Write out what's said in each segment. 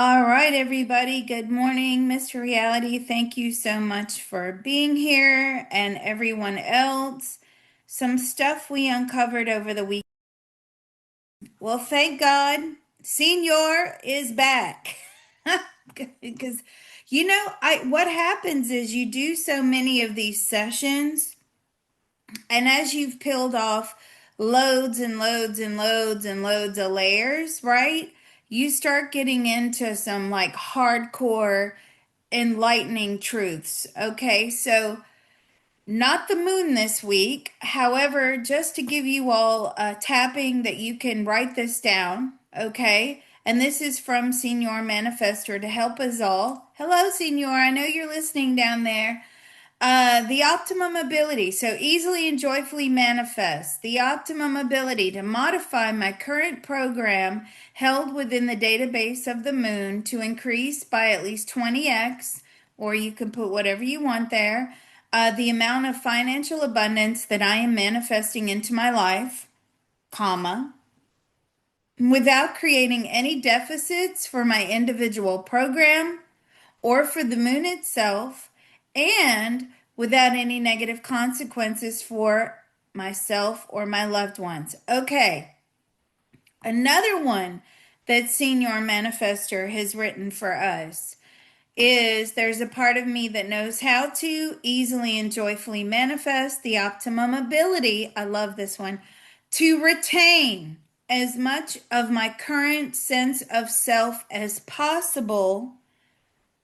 All right, everybody. Good morning, Mr. Reality. Thank you so much for being here and everyone else. Some stuff we uncovered over the week. Well, thank God, Senior is back. Because I what happens is you do so many of these sessions, and as you've peeled off loads and loads and loads and loads of layers, right? You start getting into some like hardcore enlightening truths. Okay, so not the moon this week. However, just to give you all a tapping that you can write this down. Okay, and this is from Senior Manifestor to help us all. Hello, Senior. I know you're listening down there. The optimum ability. So easily and joyfully manifest. The optimum ability to modify my current program held within the database of the moon to increase by at least 20x, or you can put whatever you want there, the amount of financial abundance that I am manifesting into my life, comma, without creating any deficits for my individual program or for the moon itself, and without any negative consequences for myself or my loved ones. Okay, another one that Senior Manifestor has written for us is there's a part of me that knows how to easily and joyfully manifest the optimum ability. I love this one. To retain as much of my current sense of self as possible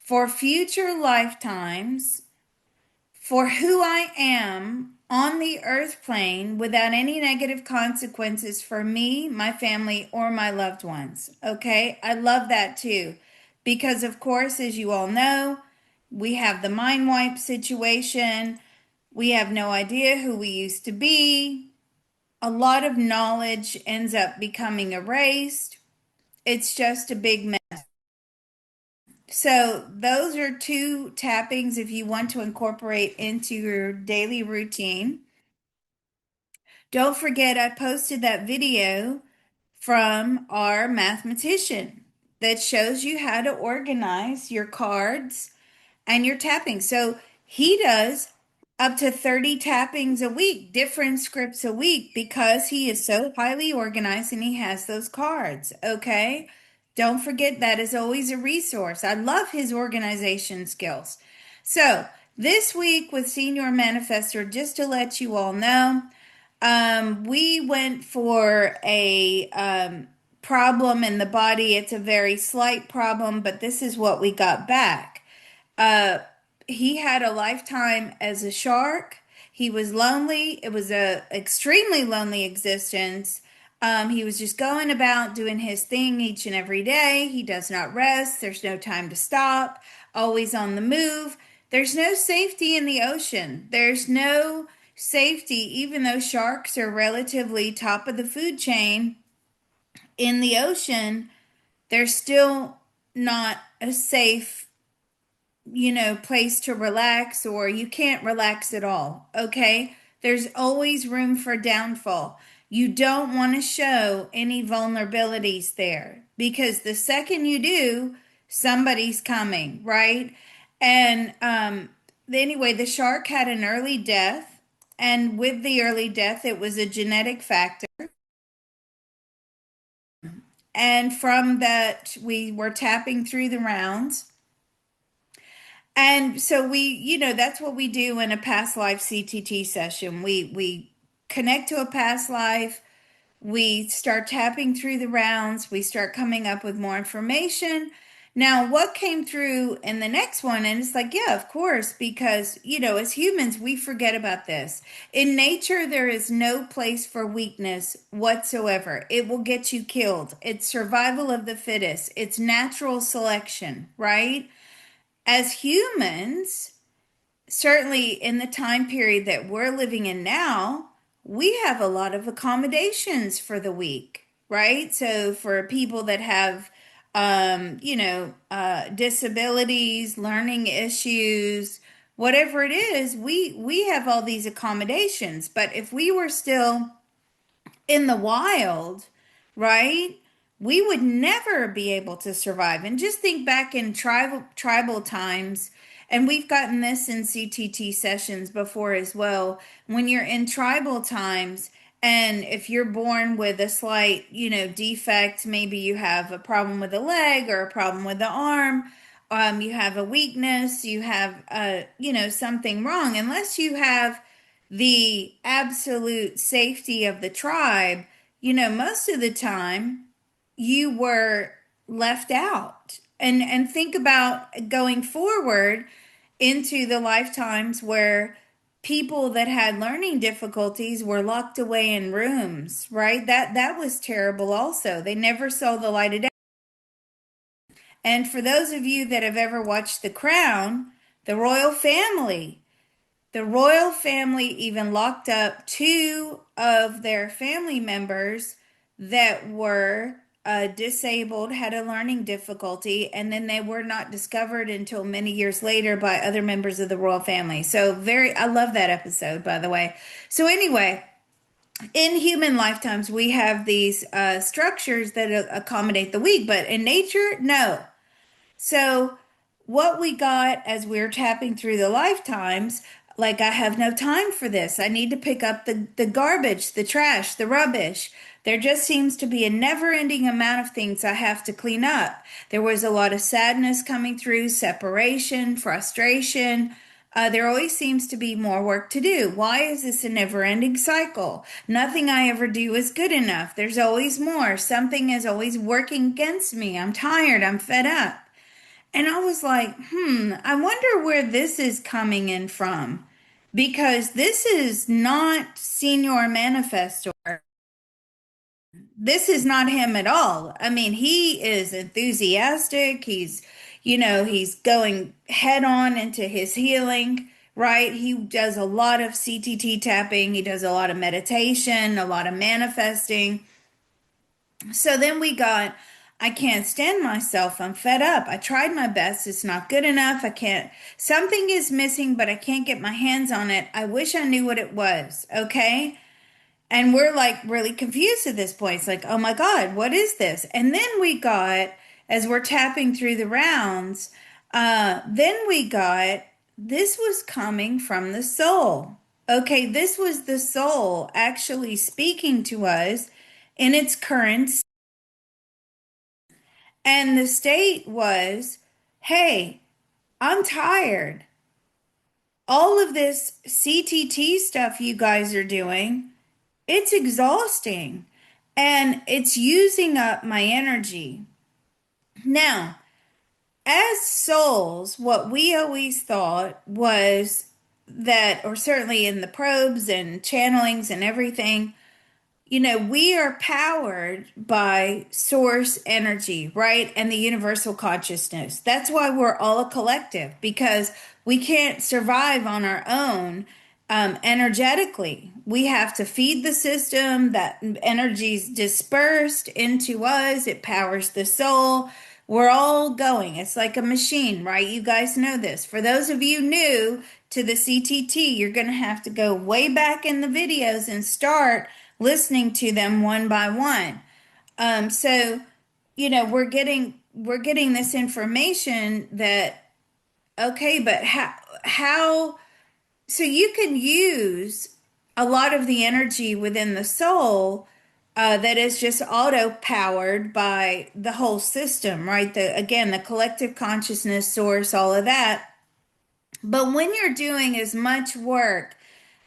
for future lifetimes, for who I am on the earth plane without any negative consequences for me, my family, or my loved ones. Okay, I love that too. Because, of course, as you all know, we have the mind wipe situation. We have no idea who we used to be. A lot of knowledge ends up becoming erased. It's just a big mess. So those are two tappings if you want to incorporate into your daily routine. Don't forget, I posted that video from our mathematician that shows you how to organize your cards and your tapping. So he does up to 30 tappings a week, different scripts a week, because he is so highly organized and he has those cards. Okay. Don't forget that is always a resource. I love his organization skills. So this week with Senior Manifestor, just to let you all know, we went for a problem in the body. It's a very slight problem, but this is what we got back. Uh, he had a lifetime as a shark. He was lonely. It was a extremely lonely existence. He was just going about doing his thing each and every day. He does not rest. There's no time to stop. Always on the move. There's no safety in the ocean. There's no safety, even though sharks are relatively top of the food chain in the ocean. They're still not a safe place to relax, or you can't relax at all. Okay. There's always room for downfall. You don't want to show any vulnerabilities there, because the second you do, somebody's coming, right? And anyway, the shark had an early death. And with the early death, it was a genetic factor. And from that, we were tapping through the rounds. And so that's what we do in a past life CTT session. We connect to a past life. We start tapping through the rounds. We start coming up with more information. Now, what came through in the next one, and it's like, yeah, of course, because, as humans, we forget about this. In nature, there is no place for weakness whatsoever. It will get you killed. It's survival of the fittest. It's natural selection, right? As humans, certainly in the time period that we're living in now, we have a lot of accommodations for the weak, right? So for people that have, disabilities, learning issues, whatever it is, we have all these accommodations. But if we were still in the wild, right? we would never be able to survive. And just think back in tribal times, and we've gotten this in CTT sessions before as well. When you're in tribal times, and if you're born with a slight, defect, maybe you have a problem with a leg or a problem with the arm, you have a weakness, you have, something wrong. Unless you have the absolute safety of the tribe, most of the time you were left out. And think about going forward into the lifetimes where people that had learning difficulties were locked away in rooms, right? That was terrible also. They never saw the light of day. And for those of you that have ever watched The Crown, the royal family the royal family even locked up two of their family members that were disabled, had a learning difficulty, and then they were not discovered until many years later by other members of the royal family. So, I love that episode, by the way. So, anyway, in human lifetimes, we have these structures that accommodate the weak, but in nature, no. So, what we got as we are tapping through the lifetimes, like, I have no time for this. I need to pick up the garbage, the trash, the rubbish. There just seems to be a never ending amount of things I have to clean up. There was a lot of sadness coming through, separation, frustration. There always seems to be more work to do. Why is this a never ending cycle? Nothing I ever do is good enough. There's always more. Something is always working against me. I'm tired. I'm fed up. And I was like, I wonder where this is coming in from. Because this is not Senior Manifestor. This is not him at all. I mean, he is enthusiastic. He's going head on into his healing, right? He does a lot of CTT tapping. He does a lot of meditation, a lot of manifesting. So then we got, I can't stand myself. I'm fed up. I tried my best. It's not good enough. I can't, something is missing, but I can't get my hands on it. I wish I knew what it was. Okay. And we're like really confused at this point. It's like, oh my God, what is this? And then we got, as we're tapping through the rounds, then we got, this was coming from the soul. Okay. This was the soul actually speaking to us in its current. And the state was, hey, I'm tired. All of this CTT stuff you guys are doing, it's exhausting and it's using up my energy. Now, as souls, what we always thought was that, or certainly in the probes and channelings and everything, we are powered by source energy, right? And the universal consciousness. That's why we're all a collective, because we can't survive on our own energetically. We have to feed the system. That energy's dispersed into us. It powers the soul. We're all going. It's like a machine, right? You guys know this. For those of you new to the CTT, you're going to have to go way back in the videos and start listening to them one by one. So, we're getting this information that, okay, but how so you can use a lot of the energy within the soul that is just auto powered by the whole system, right? The collective consciousness source, all of that. But when you're doing as much work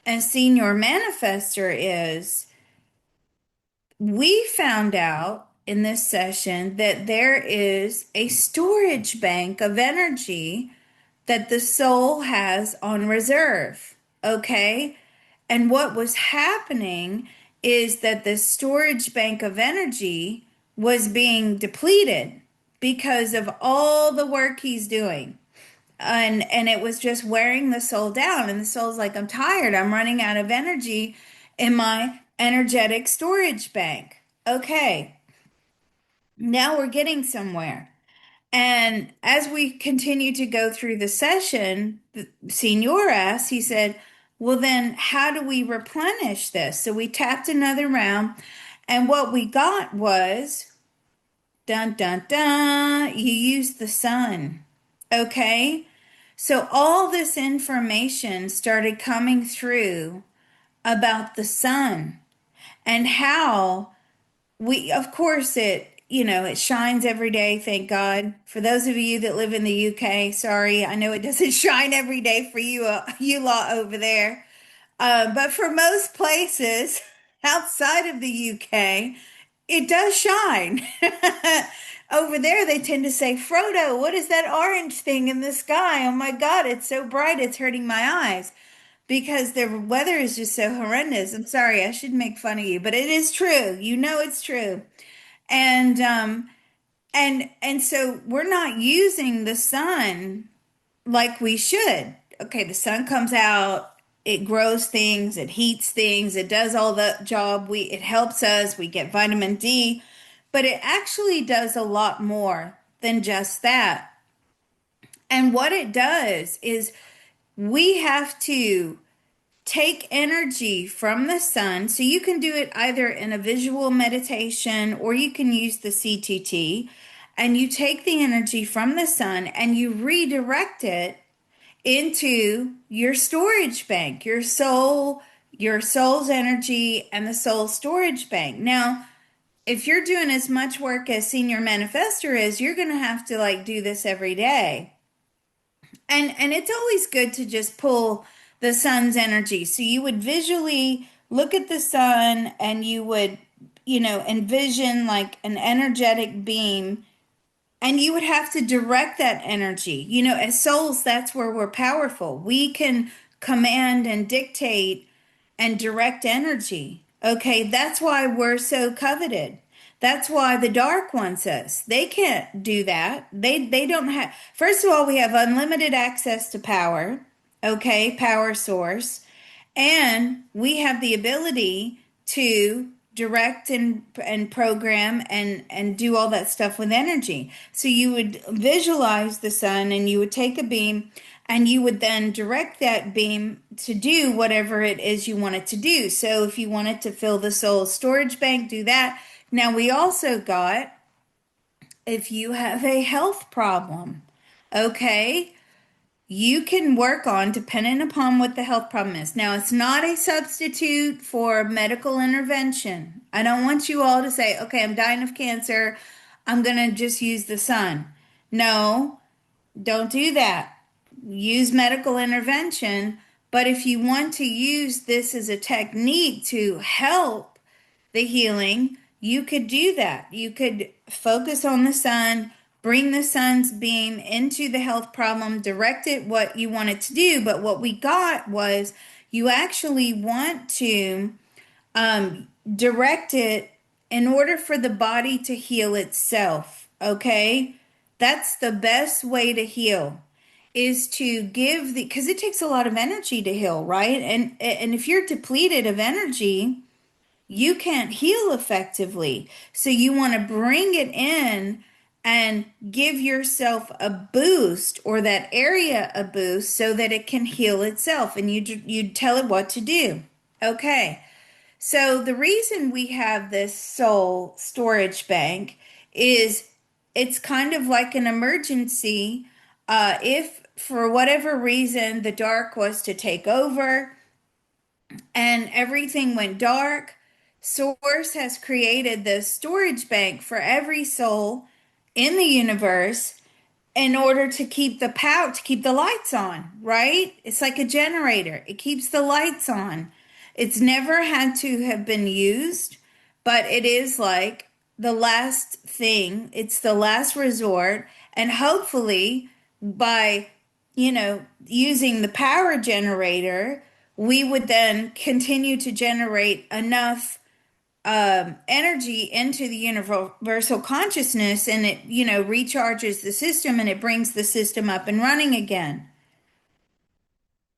as Senior Manifestor is, we found out in this session that there is a storage bank of energy that the soul has on reserve. Okay. And what was happening is that the storage bank of energy was being depleted because of all the work he's doing. And it was just wearing the soul down. And the soul's like, I'm tired. I'm running out of energy in my energetic storage bank. Okay, now we're getting somewhere. And as we continue to go through the session, the senior asked, he said, well, then how do we replenish this? So we tapped another round, and what we got was Dun, dun, dun. You use the sun. Okay? So all this information started coming through about the sun and how of course, it shines every day, thank God. For those of you that live in the UK, sorry, I know it doesn't shine every day for you, you lot over there. But for most places outside of the UK, it does shine. Over there, they tend to say, Frodo, what is that orange thing in the sky? Oh my God, it's so bright, it's hurting my eyes because the weather is just so horrendous. I'm sorry, I should make fun of you, but it is true. You know it's true. And so we're not using the sun like we should. Okay, the sun comes out, it grows things, it heats things, it does all the job. It helps us, we get vitamin D, but it actually does a lot more than just that. And what it does is we have to take energy from the sun. So you can do it either in a visual meditation or you can use the CTT. And you take the energy from the sun and you redirect it into your storage bank, your soul's energy and the soul storage bank. Now, if you're doing as much work as Senior Manifestor is, you're going to have to like do this every day. And it's always good to just pull the sun's energy. So you would visually look at the sun and you would, envision like an energetic beam and you would have to direct that energy. As souls, that's where we're powerful. We can command and dictate and direct energy. Okay, that's why we're so coveted. That's why the dark wants us. They can't do that. They don't have, first of all, we have unlimited access to power. Okay, power source. And we have the ability to direct and program and do all that stuff with energy. So you would visualize the sun and you would take a beam and you would then direct that beam to do whatever it is you want it to do. So if you wanted to fill the soul storage bank, do that. Now we also got if you have a health problem, okay, you can work on depending upon what the health problem is. Now, it's not a substitute for medical intervention. I don't want you all to say, okay, I'm dying of cancer. I'm going to just use the sun. No, don't do that. Use medical intervention. But if you want to use this as a technique to help the healing, you could do that. You could focus on the sun, bring the sun's beam into the health problem, direct it what you want it to do. But what we got was you actually want to direct it in order for the body to heal itself. Okay? That's the best way to heal is to give because it takes a lot of energy to heal, right? And if you're depleted of energy, you can't heal effectively. So you want to bring it in and give yourself a boost or that area a boost so that it can heal itself and you tell it what to do. Okay. So the reason we have this soul storage bank is it's kind of like an emergency. If for whatever reason the dark was to take over and everything went dark, Source has created the storage bank for every soul in the universe in order to keep the power, to keep the lights on, right? It's like a generator. It keeps the lights on. It's never had to have been used, but it is like the last thing. It's the last resort. And hopefully by, using the power generator, we would then continue to generate enough energy into the universal consciousness and it, recharges the system and it brings the system up and running again.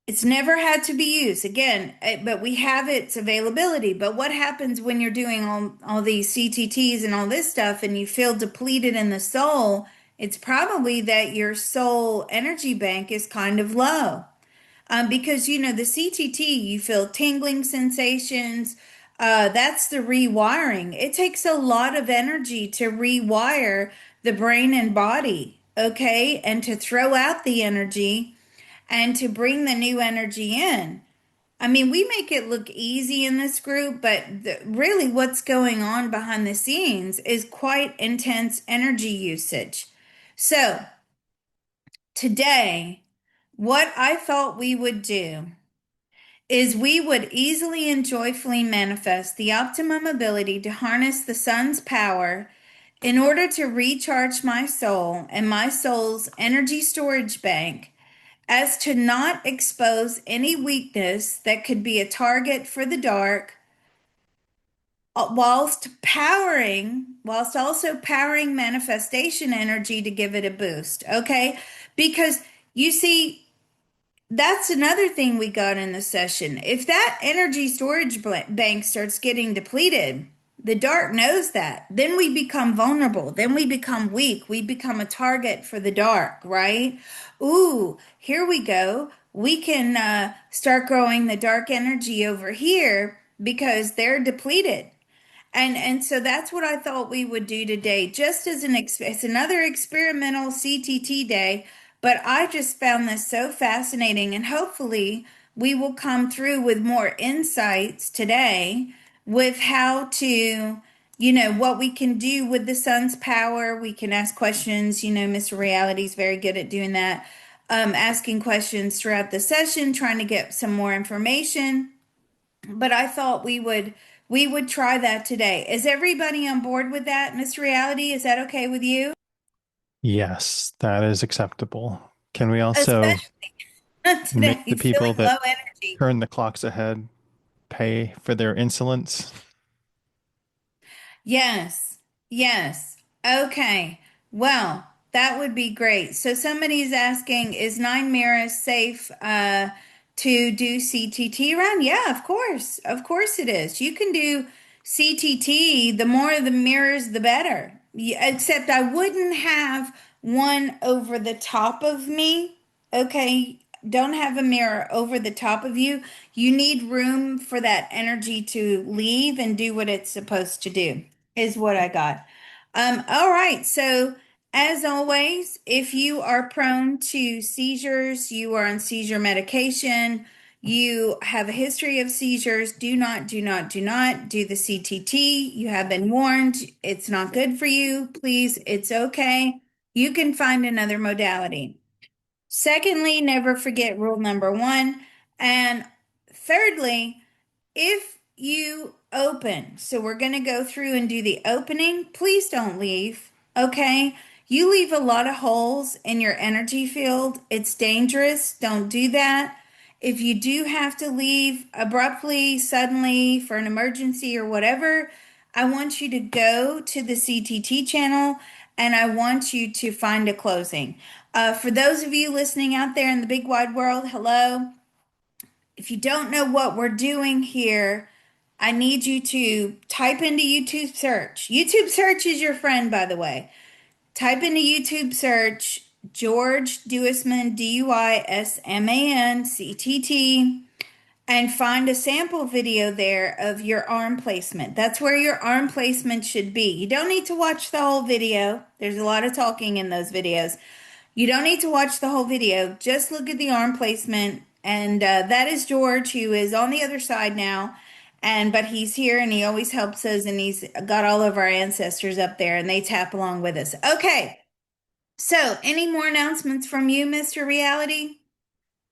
It's never had to be used again, but we have its availability. But what happens when you're doing all these CTTs and all this stuff and you feel depleted in the soul? It's probably that your soul energy bank is kind of low. Because, the CTT, you feel tingling sensations, That's the rewiring. It takes a lot of energy to rewire the brain and body, okay? And to throw out the energy and to bring the new energy in. I mean, we make it look easy in this group, but really what's going on behind the scenes is quite intense energy usage. So, today, what I thought we would do is we would easily and joyfully manifest the optimum ability to harness the sun's power in order to recharge my soul and my soul's energy storage bank as to not expose any weakness that could be a target for the dark, whilst also powering manifestation energy to give it a boost. Okay. Because you see, that's another thing we got in the session. If that energy storage bank starts getting depleted, the dark knows that. Then we become vulnerable. Then we become weak. We become a target for the dark, right? Ooh, here we go. We can start growing the dark energy over here because they're depleted. And so that's what I thought we would do today, just as it's another experimental CTT day, but I just found this so fascinating, and hopefully we will come through with more insights today with how to, what we can do with the sun's power. We can ask questions. Mr. Reality is very good at doing that. Asking questions throughout the session, trying to get some more information. But I thought we would try that today. Is everybody on board with that, Miss Reality? Is that okay with you? Yes, that is acceptable. Can we also Especially make today, the people feeling that low energy. turn the clocks ahead pay for their insolence? Yes, yes. Okay. Well, that would be great. So somebody's asking, is Nine Mirrors safe to do CTT run? Yeah, of course. Of course it is. You can do CTT. The more the mirrors, the better. Except I wouldn't have one over the top of me. Okay. Don't have a mirror over the top of you. You need room for that energy to leave and do what it's supposed to do is what I got. All right. So, as always, if you are prone to seizures, you are on seizure medication, you have a history of seizures, do not do the CTT. You have been warned. It's not good for you. Please, it's okay. You can find another modality. Secondly, never forget rule number one. And thirdly, if you open, so we're going to go through and do the opening, please don't leave. Okay. You leave a lot of holes in your energy field. It's dangerous. Don't do that. If you do have to leave abruptly, suddenly for an emergency or whatever, I want you to go to the CTT channel and I want you to find a closing. For those of you listening out there in the big wide world, hello. If you don't know what we're doing here, I need you to type into YouTube search. YouTube search is your friend, by the way. Type into YouTube search George Duisman, Duisman, CTT, and find a sample video there of your arm placement. That's where your arm placement should be. You don't need to watch the whole video. There's a lot of talking in those videos. You don't need to watch the whole video. Just look at the arm placement. And that is George, who is on the other side now. But he's here and he always helps us. And he's got all of our ancestors up there and they tap along with us. Okay. So, any more announcements from you, Mr. Reality?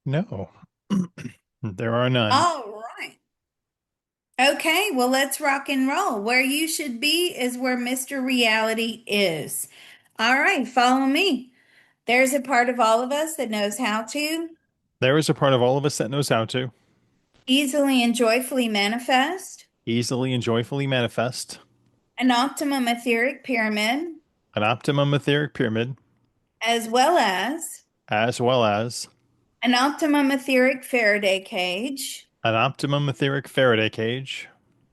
No, there are none. All right. Okay, well, let's rock and roll. Where you should be is where Mr. Reality is. All right, follow me. There's a part of all of us that knows how to There is a part of all of us that knows how to easily and joyfully manifest easily and joyfully manifest an optimum etheric pyramid, an optimum etheric pyramid, as well as as well as an optimum etheric Faraday cage an optimum etheric Faraday cage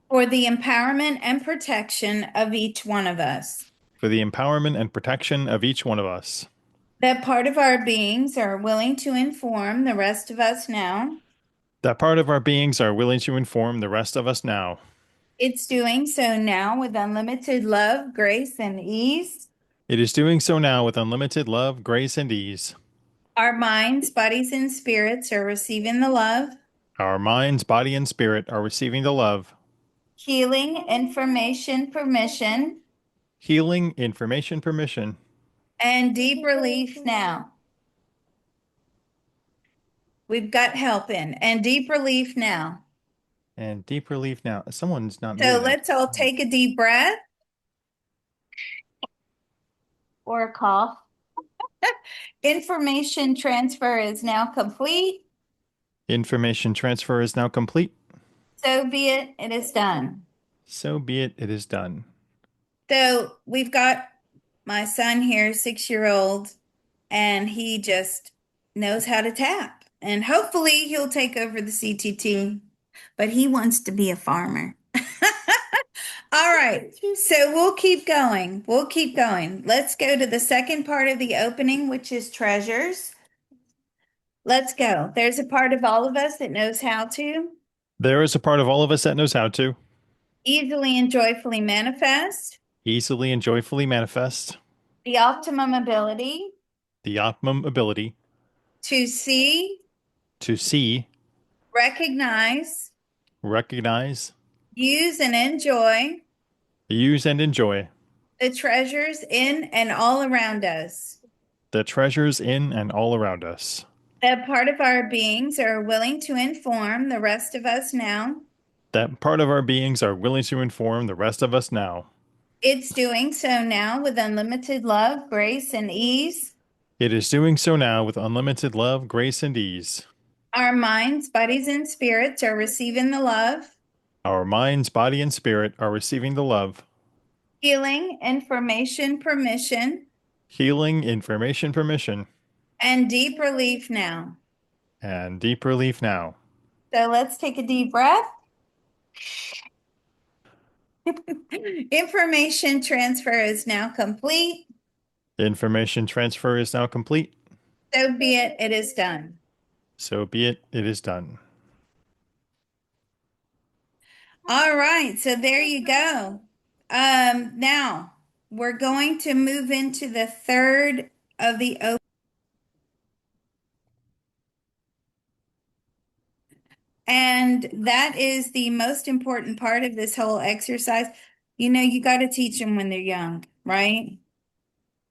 for the empowerment and protection of each one of us. for the empowerment and protection of each one of us. That part of our beings are willing to inform the rest of us now That part of our beings are willing to inform the rest of us now It's doing so now with unlimited love, grace, and ease. It is doing so now with unlimited love, grace, and ease. Our minds, bodies, and spirits are receiving the love, Our minds, body, and spirit are receiving the love, healing, information, permission, healing, information, permission, and deep relief now. We've got help in, and deep relief now. and deep relief now. Someone's not So muted. let's all take a deep breath or a cough. Information transfer is now complete. Information transfer is now complete. So be it, it is done. So be it, it is done. So we've got my son here, 6-year-old, and he just knows how to tap. And hopefully he'll take over the CTT, but he wants to be a farmer. All right, so we'll keep going. We'll keep going. Let's go to the second part of the opening, which is treasures. Let's go. There's a part of all of us that knows how to There is a part of all of us that knows how to easily and joyfully manifest easily and joyfully manifest the optimum ability the optimum ability to see, to see, recognize, recognize, use, and enjoy use, and enjoy the treasures in and all around us. the treasures in and all around us. That part of our beings are willing to inform the rest of us now. That part of our beings are willing to inform the rest of us now. It's doing so now with unlimited love, grace, and ease. It is doing so now with unlimited love, grace, and ease. Our minds, bodies, and spirits are receiving the love, Our minds, body, and spirit are receiving the love, healing, information, permission, healing, information, permission, and deep relief now. and deep relief now. So let's take a deep breath. Information transfer is now complete. Information transfer is now complete. So be it, it is done. So be it, it is done. All right, so there you go. Now we're going to move into the third of the open. And that is the most important part of this whole exercise. You know, you got to teach them when they're young, right?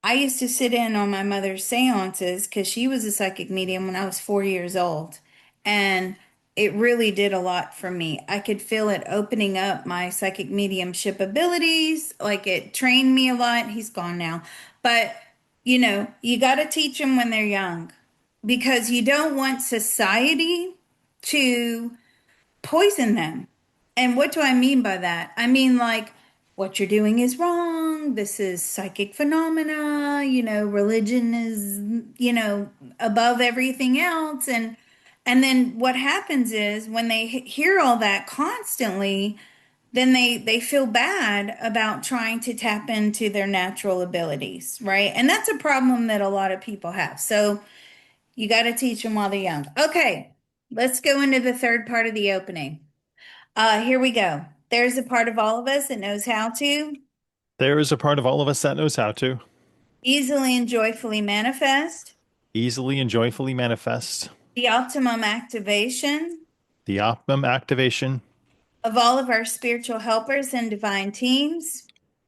I used to sit in on my mother's seances because she was a psychic medium when I was 4 years old. And it really did a lot for me. I could feel it opening up my psychic mediumship abilities. Like it trained me a lot. He's gone now. But, you know, you got to teach them when they're young because you don't want society to poison them. And what do I mean by that? I mean, like, what you're doing is wrong. This is psychic phenomena. You know, religion is, you know, above everything else. And then what happens is when they hear all that constantly, then they feel bad about trying to tap into their natural abilities, right? And that's a problem that a lot of people have. So you got to teach them while they're young. Okay, let's go into the third part of the opening. Here we go. There's a part of all of us that knows how to There is a part of all of us that knows how to easily and joyfully manifest easily and joyfully manifest the optimum activation the optimum activation of all of our spiritual helpers and divine teams.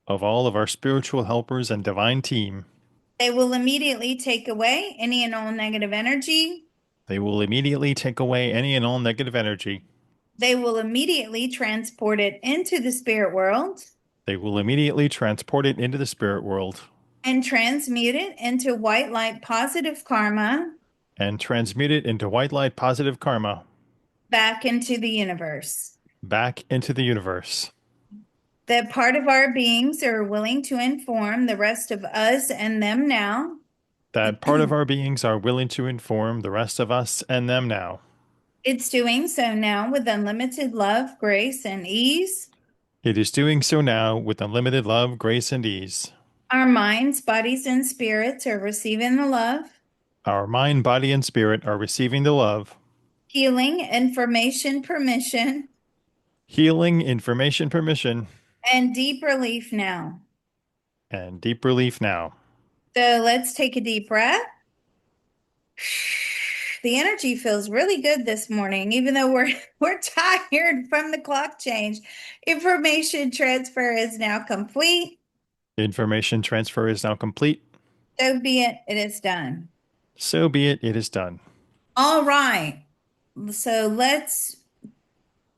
of all of our spiritual helpers and divine team. They will immediately take away any and all negative energy. They will immediately take away any and all negative energy. They will immediately transport it into the spirit world They will immediately transport it into the spirit world and transmute it into white light positive karma and transmute it into white light positive karma back into the universe. back into the universe. That part of our beings are willing to inform the rest of us and them now. That part of our beings are willing to inform the rest of us and them now. It's doing so now with unlimited love, grace, and ease. It is doing so now with unlimited love, grace, and ease. Our minds, bodies, and spirits are receiving the love, Our mind, body, and spirit are receiving the love, healing, information, permission, Healing, information, permission, and deep relief now. and deep relief now. So let's take a deep breath. The energy feels really good this morning, even though we're tired from the clock change. Information transfer is now complete. Information transfer is now complete. So be it, it is done. So be it, it is done. All right. So let's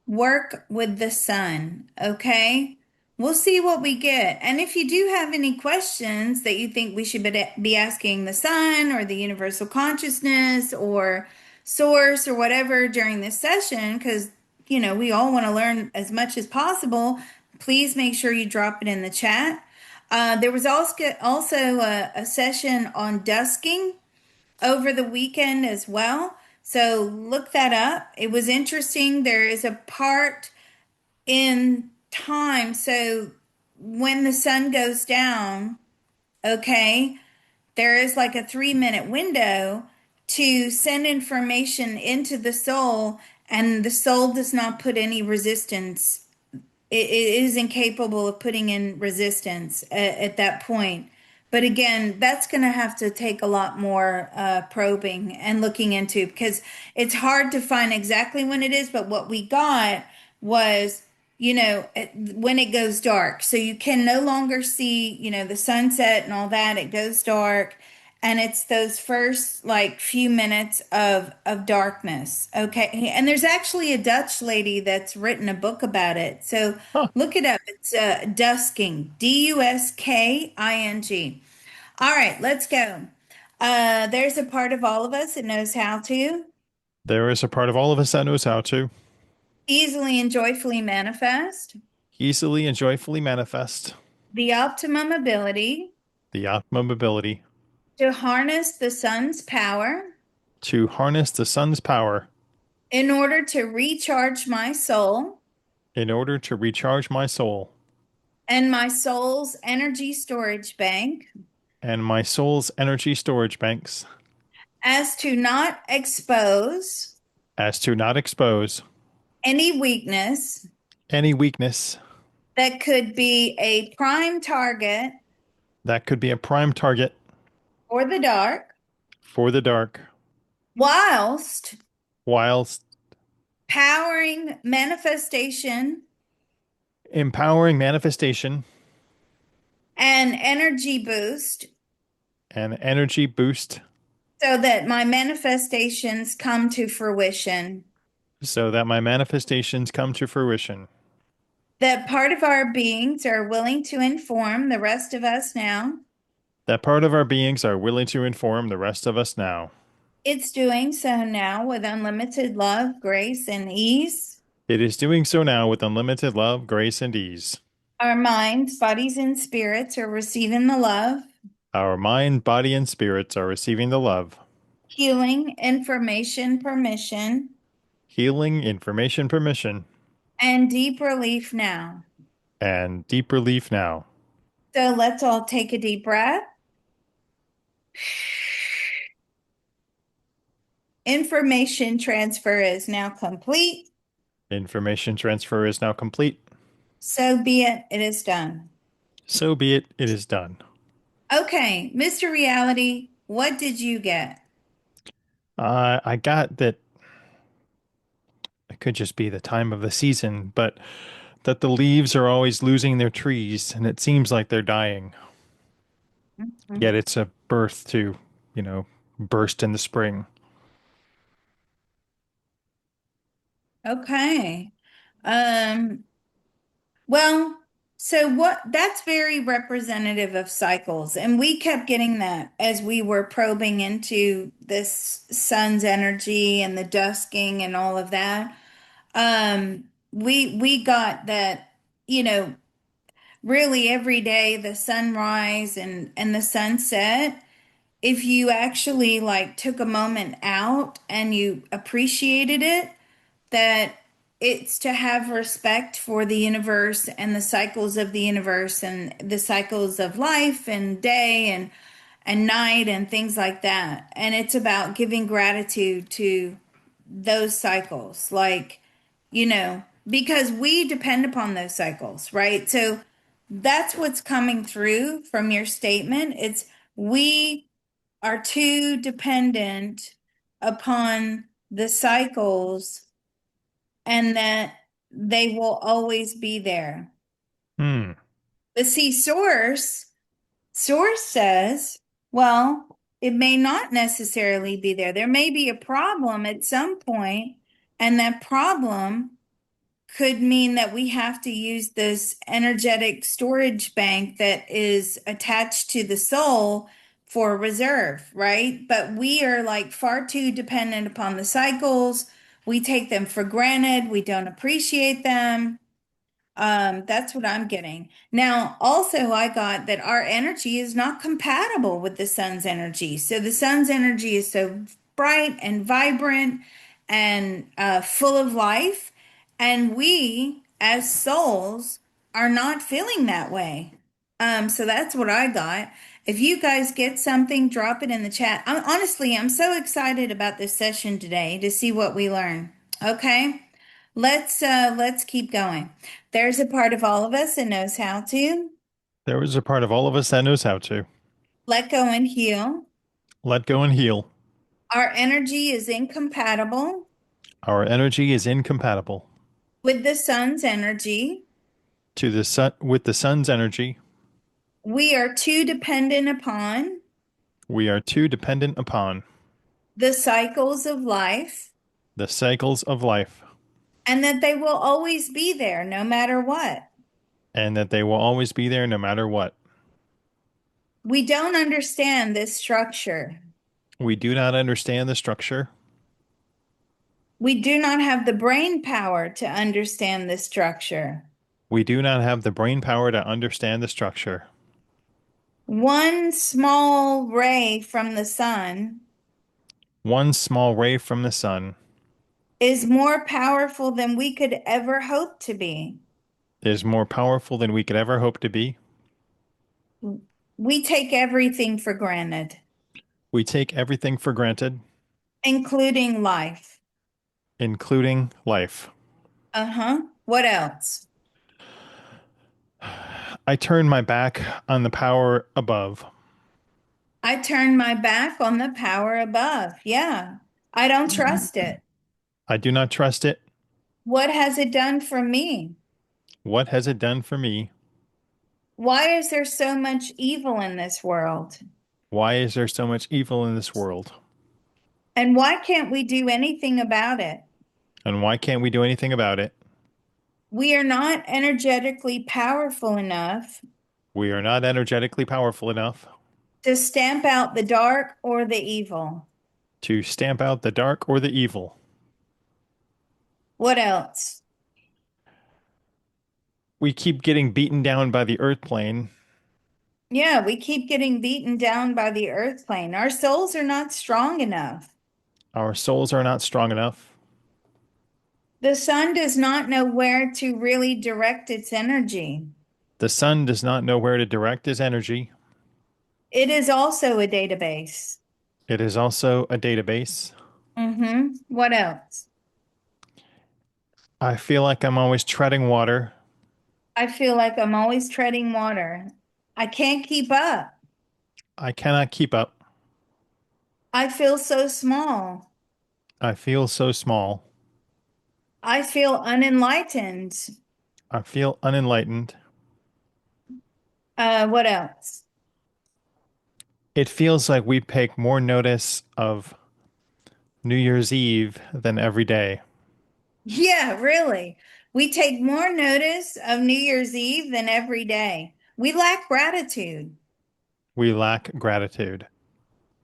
work with the sun, okay? We'll see what we get. And if you do have any questions that you think we should be asking the sun or the universal consciousness or source or whatever during this session, because, we all want to learn as much as possible, please make sure you drop it in the chat. There was also a session on dusking over the weekend as well. So look that up. It was interesting. There is a part in time. So when the sun goes down, okay, there is like a 3 minute window to send information into the soul, and the soul does not put any resistance. It is incapable of putting in resistance at that point. But again, that's going to have to take a lot more probing and looking into, because it's hard to find exactly when it is. But what we got was, when it goes dark. So you can no longer see, the sunset and all that. It goes dark. And it's those first like few minutes of darkness. Okay. And there's actually a Dutch lady that's written a book about it. So Huh. look it up. It's dusking, Dusking. All right, let's go. There's a part of all of us that knows how to There is a part of all of us that knows how to easily and joyfully manifest easily and joyfully manifest the optimum ability the optimum ability to harness the sun's power to harness the sun's power in order to recharge my soul in order to recharge my soul and my soul's energy storage bank, and my soul's energy storage banks, as to not expose as to not expose any weakness any weakness that could be a prime target that could be a prime target for the dark, for the dark, whilst whilst powering manifestation empowering manifestation and energy boost and energy boost so that my manifestations come to fruition. so that my manifestations come to fruition. That part of our beings are willing to inform the rest of us now. That part of our beings are willing to inform the rest of us now. It's doing so now with unlimited love, grace, and ease. It is doing so now with unlimited love, grace, and ease. Our minds, bodies, and spirits are receiving the love, Our mind, body, and spirits are receiving the love, healing, information, permission, healing, information, permission, and deep relief now. and deep relief now. So let's all take a deep breath. Information transfer is now complete. Information transfer is now complete. So be it, it is done. So be it, it is done. Okay, Mr. Reality, what did you get? I got that it could just be the time of the season, but that the leaves are always losing their trees and it seems like they're dying. Yet it's a birth to, burst in the spring. Okay. Um, well, so that's very representative of cycles, and we kept getting that as we were probing into this sun's energy and the dusking and all of that. We got that, really every day the sunrise and the sunset, if you actually like took a moment out and you appreciated it, that it's to have respect for the universe and the cycles of the universe and the cycles of life and day and night and things like that. And it's about giving gratitude to those cycles, like, because we depend upon those cycles, right? So that's what's coming through from your statement. It's we are too dependent upon the cycles and that they will always be there. Hmm. But see, source says, well, it may not necessarily be there. There may be a problem at some point, and that problem could mean that we have to use this energetic storage bank that is attached to the soul for reserve, right? But we are like far too dependent upon the cycles. We take them for granted. We don't appreciate them. That's what I'm getting. Now, also, I got that our energy is not compatible with the sun's energy. So the sun's energy is so bright and vibrant and full of life. And we, as souls, are not feeling that way. So that's what I got. If you guys get something, drop it in the chat. I'm so excited about this session today to see what we learn. Okay? Let's keep going. There's a part of all of us that knows how to There is a part of all of us that knows how to let go and heal. let go and heal. Our energy is incompatible Our energy is incompatible with the sun's energy. to the sun with the sun's energy. We are too dependent upon We are too dependent upon the cycles of life, the cycles of life, and that they will always be there no matter what. and that they will always be there no matter what. We don't understand this structure. We do not understand the structure. We do not have the brain power to understand this structure. We do not have the brain power to understand the structure. One small ray from the sun One small ray from the sun is more powerful than we could ever hope to be. is more powerful than we could ever hope to be. We take everything for granted, We take everything for granted, including life. including life. Uh-huh. What else? I turn my back on the power above. I turn my back on the power above. Yeah. I don't trust it. I do not trust it. What has it done for me? What has it done for me? Why is there so much evil in this world? Why is there so much evil in this world? And why can't we do anything about it? And why can't we do anything about it? We are not energetically powerful enough We are not energetically powerful enough to stamp out the dark or the evil. to stamp out the dark or the evil. What else? We keep getting beaten down by the earth plane. Yeah, we keep getting beaten down by the earth plane. Our souls are not strong enough. Our souls are not strong enough. The sun does not know where to really direct its energy. The sun does not know where to direct his energy. It is also a database. It is also a database. What else? I feel like I'm always treading water. I feel like I'm always treading water. I can't keep up. I cannot keep up. I feel so small. I feel so small. I feel unenlightened. I feel unenlightened. What else? It feels like we take more notice of New Year's Eve than every day. Yeah, really. We take more notice of New Year's Eve than every day. We lack gratitude We lack gratitude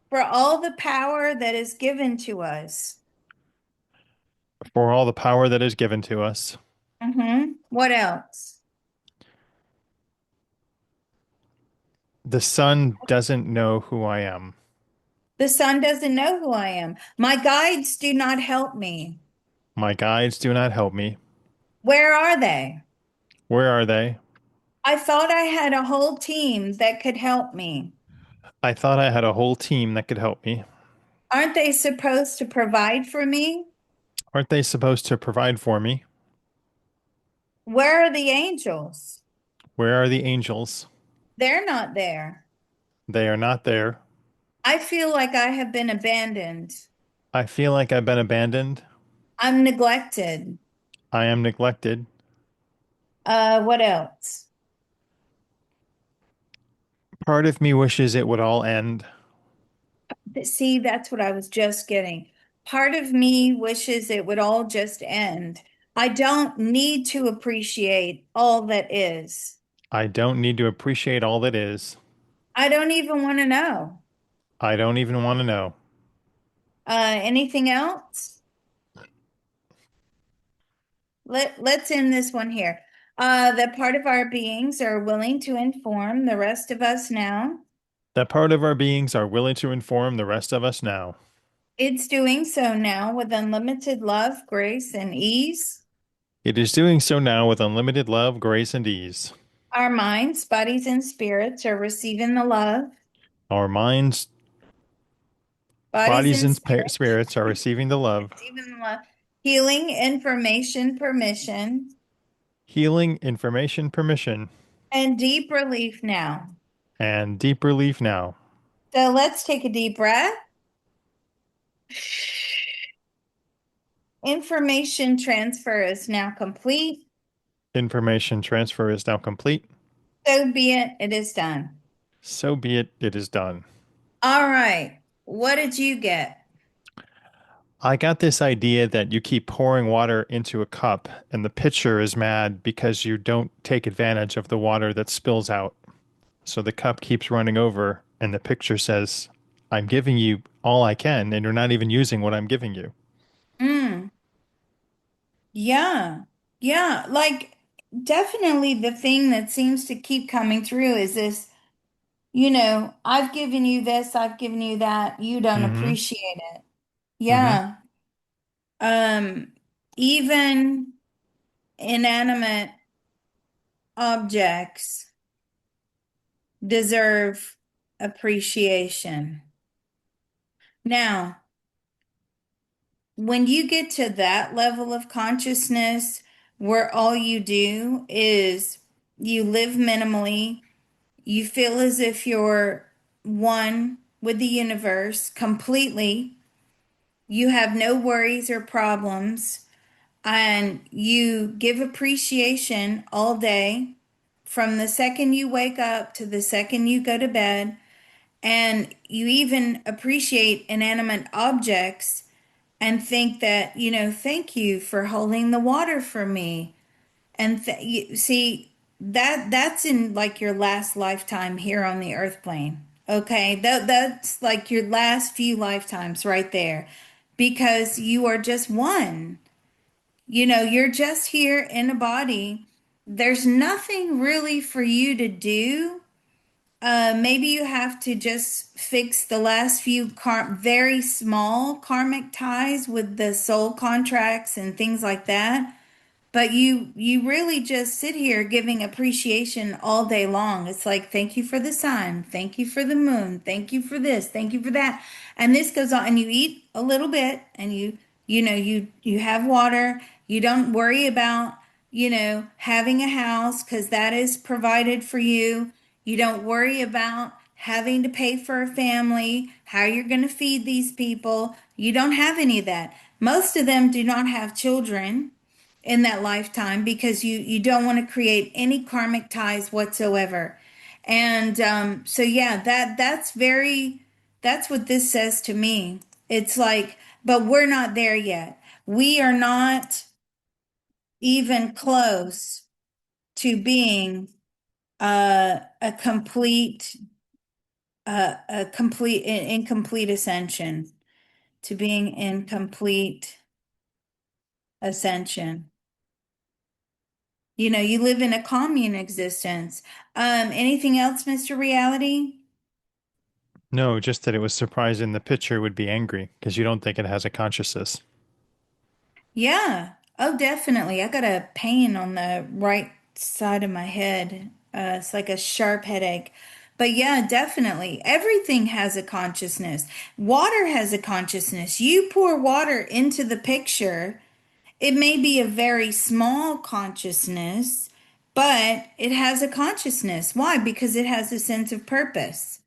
for all the power that is given to us. for all the power that is given to us. What else? The sun doesn't know who I am. The sun doesn't know who I am. My guides do not help me. My guides do not help me. Where are they? Where are they? I thought I had a whole team that could help me. I thought I had a whole team that could help me. Aren't they supposed to provide for me? Aren't they supposed to provide for me? Where are the angels? Where are the angels? They're not there. They are not there. I feel like I have been abandoned. I feel like I've been abandoned. I'm neglected. I am neglected. What else? Part of me wishes it would all end. See, that's what I was just getting. Part of me wishes it would all just end. I don't need to appreciate all that is. I don't need to appreciate all that is. I don't even want to know. I don't even want to know. Anything else? Let's end this one here. That part of our beings are willing to inform the rest of us now. That part of our beings are willing to inform the rest of us now. It's doing so now with unlimited love, grace, and ease. It is doing so now with unlimited love, grace, and ease. Our minds, bodies, and spirits are receiving the love. Our minds, Bodies bodies, and and spirits spirits are receiving the love. receiving the love. Healing, information, permission, Healing, information, permission, and deep relief now. and deep relief now. So let's take a deep breath. Information transfer is now complete. Information transfer is now complete. So be it, it is done. So be it, it is done. All right. What did you get? I got this idea that you keep pouring water into a cup, and the pitcher is mad because you don't take advantage of the water that spills out. So the cup keeps running over, and the pitcher says, I'm giving you all I can, and you're not even using what I'm giving you. Mm, yeah. Yeah. Like definitely the thing that seems to keep coming through is this, I've given you this, I've given you that, you don't Mm-hmm. appreciate it. Mm-hmm. Yeah. Um, even inanimate objects deserve appreciation. Now, when you get to that level of consciousness where all you do is you live minimally, you feel as if you're one with the universe completely, you have no worries or problems, and you give appreciation all day from the second you wake up to the second you go to bed, and you even appreciate inanimate objects and think that, thank you for holding the water for me. And you see that's in like your last lifetime here on the earth plane. Okay? That's like your last few lifetimes right there because you are just one. You're just here in a body. There's nothing really for you to do. Maybe you have to just fix the last few very small karmic ties with the soul contracts and things like that. But you really just sit here giving appreciation all day long. It's like, thank you for the sun, thank you for the moon, thank you for this, thank you for that. And this goes on, and you eat a little bit, and you have water. You don't worry about, having a house because that is provided for you. You don't worry about having to pay for a family, how you're going to feed these people. You don't have any of that. Most of them do not have children in that lifetime because you don't want to create any karmic ties whatsoever. And so yeah, that's what this says to me. It's like, but we're not there yet. We are not even close to being a complete incomplete ascension, to being in complete ascension. You live in a commune existence. Anything else, Mr. Reality? No, just that it was surprising the pitcher would be angry because you don't think it has a consciousness. Yeah. Oh, definitely. I got a pain on the right side of my head. It's like a sharp headache. But yeah, definitely. Everything has a consciousness. Water has a consciousness. You pour water into the picture, It may be a very small consciousness, but it has a consciousness. Why? Because it has a sense of purpose.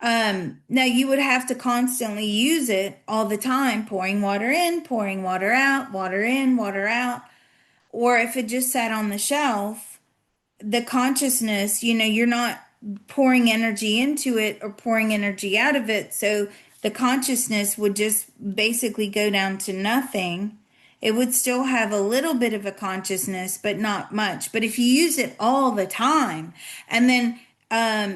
Now you would have to constantly use it all the time, pouring water in, pouring water out, water in, water out. Or if it just sat on the shelf, the consciousness, you're not pouring energy into it or pouring energy out of it. So the consciousness would just basically go down to nothing. It would still have a little bit of a consciousness, but not much. But if you use it all the time, and then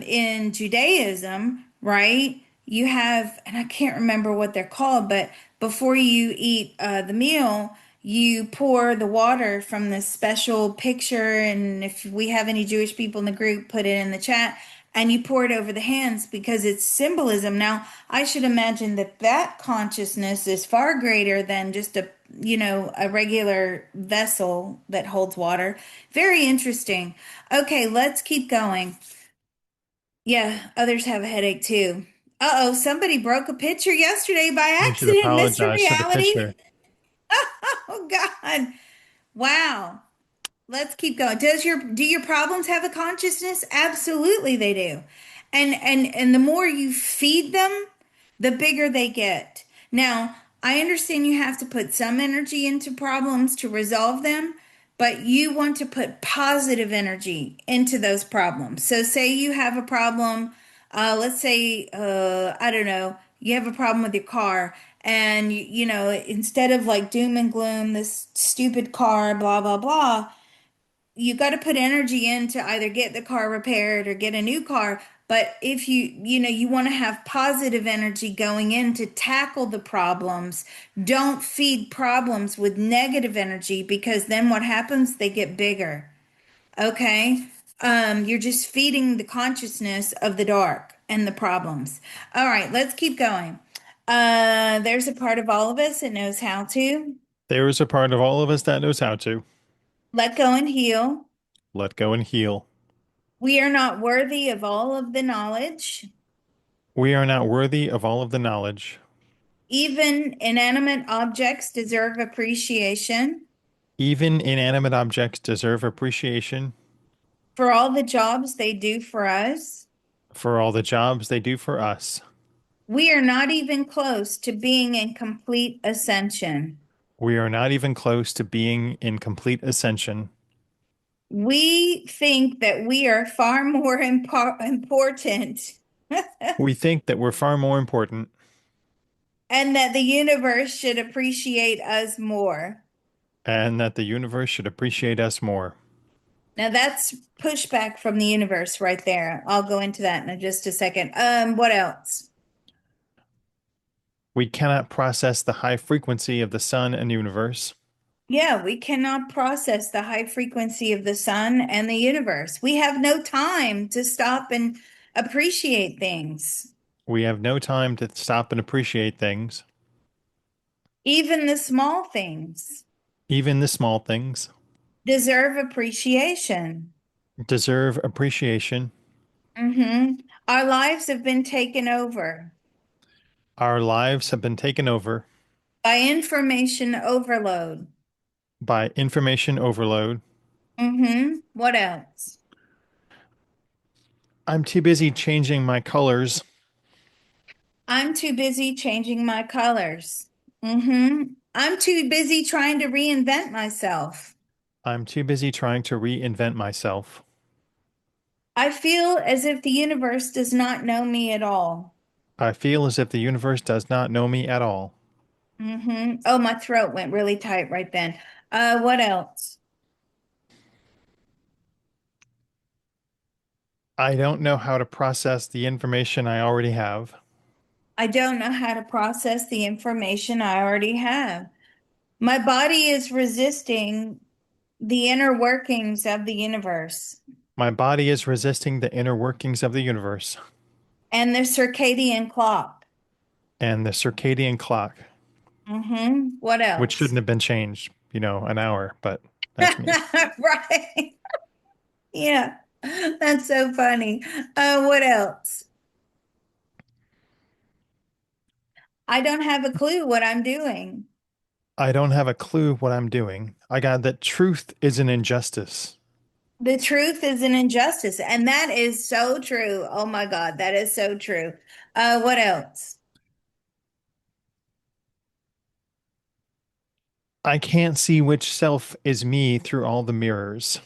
in Judaism, right, you have, and I can't remember what they're called, but before you eat the meal, you pour the water from this special picture. And if we have any Jewish people in the group, put it in the chat. And you pour it over the hands because it's symbolism. Now, I should imagine that that consciousness is far greater than just a regular vessel that holds water. Very interesting. Okay, let's keep going. Yeah, others have a headache too. Uh-oh, somebody broke a pitcher yesterday by We should accident, Mr. apologize to the Reality. pitcher. Oh God. Wow. Let's keep going. Do your problems have a consciousness? Absolutely they do. And the more you feed them, the bigger they get. Now, I understand you have to put some energy into problems to resolve them, but you want to put positive energy into those problems. So say you have a problem, let's say I don't know, you have a problem with your car, and instead of like doom and gloom, this stupid car, blah blah blah, you got to put energy in to either get the car repaired or get a new car. But if you want to have positive energy going in to tackle the problems, don't feed problems with negative energy, because then what happens? They get bigger. Okay. You're just feeding the consciousness of the dark and the problems. All right, let's keep going. There's a part of all of us that knows how to There is a part of all of us that knows how to let go and heal. let go and heal. We are not worthy of all of the knowledge. We are not worthy of all of the knowledge. Even inanimate objects deserve appreciation Even inanimate objects deserve appreciation for all the jobs they do for us. for all the jobs they do for us. We are not even close to being in complete ascension. We are not even close to being in complete ascension. We think that we are far more important We think that we're far more important and that the universe should appreciate us more. and that the universe should appreciate us more. Now that's pushback from the universe right there. I'll go into that in just a second. What else? We cannot process the high frequency of the sun and universe. Yeah, we cannot process the high frequency of the sun and the universe. We have no time to stop and appreciate things. We have no time to stop and appreciate things, Even the small things even the small things. deserve appreciation. Deserve appreciation. Our lives have been taken over Our lives have been taken over by information overload. by information overload. What else? I'm too busy changing my colors. I'm too busy changing my colors. I'm too busy trying to reinvent myself. I'm too busy trying to reinvent myself. I feel as if the universe does not know me at all. I feel as if the universe does not know me at all. Oh, my throat went really tight right then. What else? I don't know how to process the information I already have. I don't know how to process the information I already have. My body is resisting the inner workings of the universe My body is resisting the inner workings of the universe and the circadian clock. and the circadian clock, What which else? shouldn't have been changed, an hour, but that's me. Right. Yeah. That's so funny. What else? I don't have a clue what I'm doing. I don't have a clue what I'm doing. I got that truth is an injustice. The truth is an injustice, and that is so true. Oh my God, that is so true. What else? I can't see which self is me through all the mirrors.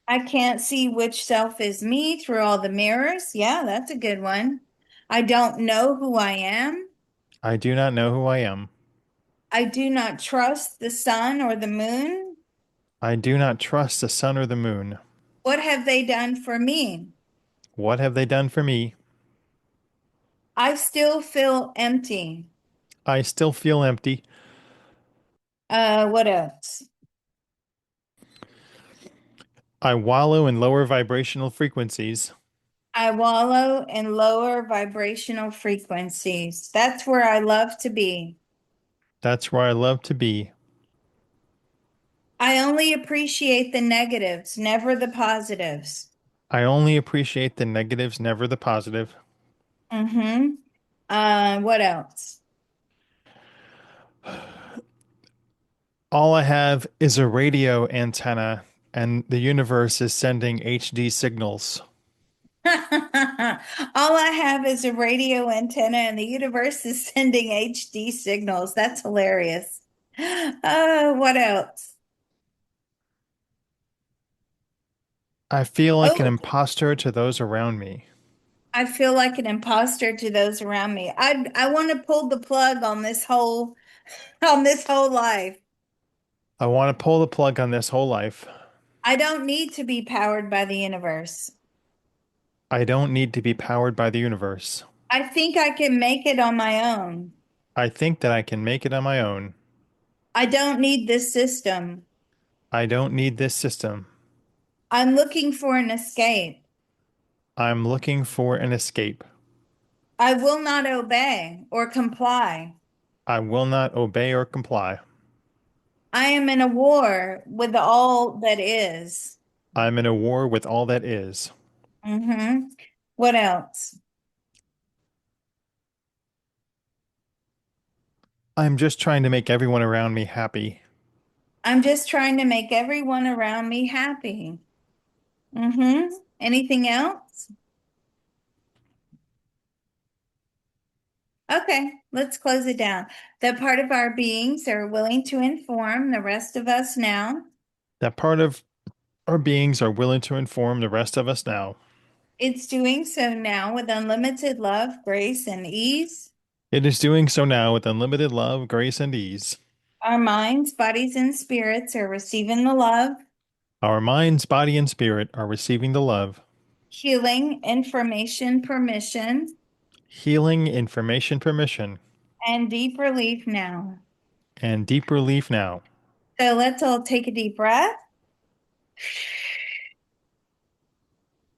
I can't see which self is me through all the mirrors. Yeah, that's a good one. I don't know who I am. I do not know who I am. I do not trust the sun or the moon. I do not trust the sun or the moon. What have they done for me? What have they done for me? I still feel empty. I still feel empty. What else? I wallow in lower vibrational frequencies. I wallow in lower vibrational frequencies. That's where I love to be. That's where I love to be. I only appreciate the negatives, never the positives. I only appreciate the negatives, never the positive. Mm-hmm. What else? All I have is a radio antenna, and the universe is sending HD signals. All I have is a radio antenna and the universe is sending HD signals. That's hilarious. What else? I feel like an Oh, imposter to those around me. I feel like an imposter to those around me. I want to pull the plug on this whole life. I want to pull the plug on this whole life. I don't need to be powered by the universe. I don't need to be powered by the universe. I think I can make it on my own. I think that I can make it on my own. I don't need this system. I don't need this system. I'm looking for an escape. I'm looking for an escape. I will not obey or comply. I will not obey or comply. I am in a war with all that is. I'm in a war with all that is. Mm-hmm. What else? I'm just trying to make everyone around me happy. I'm just trying to make everyone around me happy. Mm-hmm. Anything else? Okay, let's close it down. That part of our beings are willing to inform the rest of us now. That part of our beings are willing to inform the rest of us now. It's doing so now with unlimited love, grace, and ease. It is doing so now with unlimited love, grace, and ease. Our minds, bodies, and spirits are receiving the love, Our minds, body, and spirit are receiving the love, healing, information, permission, healing, information, permission, and deep relief now. and deep relief now. So let's all take a deep breath.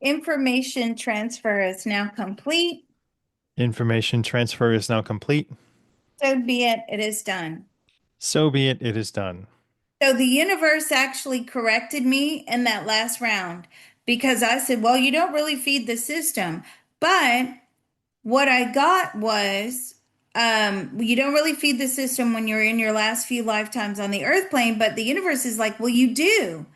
Information transfer is now complete. Information transfer is now complete. So be it, it is done. So be it, it is done. So the universe actually corrected me in that last round because I said, well, you don't really feed the system. But what I got was you don't really feed the system when you're in your last few lifetimes on the earth plane, but the universe is like, well, you do.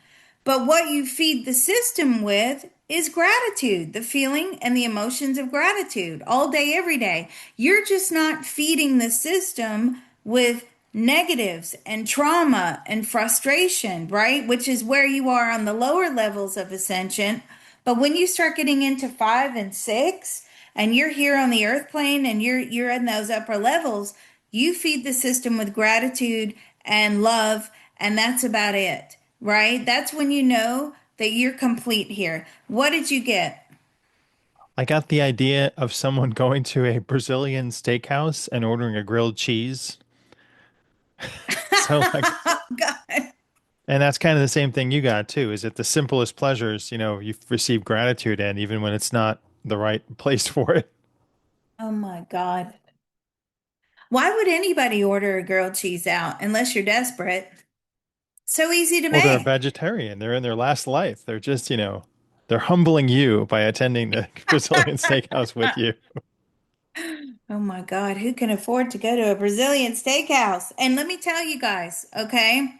But what you feed the system with is gratitude, the feeling and the emotions of gratitude all day, every day. You're just not feeding the system with negatives and trauma and frustration, right? Which is where you are on the lower levels of ascension. But when you start getting into 5 and 6, and you're here on the earth plane and you're in those upper levels, you feed the system with gratitude and love, and that's about it, right? That's when you know that you're complete here. What did you get? I got the idea of someone going to a Brazilian steakhouse and ordering a grilled cheese. So like, Oh, God. and that's kind of the same thing you got too, is that the simplest pleasures, you receive gratitude in even when it's not the right place for it. Oh my God. Why would anybody order a grilled cheese out unless you're desperate? So easy to Or they're a make. vegetarian. They're in their last life. They're just, they're humbling you by attending the Brazilian steakhouse with you. Oh my God, who can afford to go to a Brazilian steakhouse? And let me tell you guys, okay,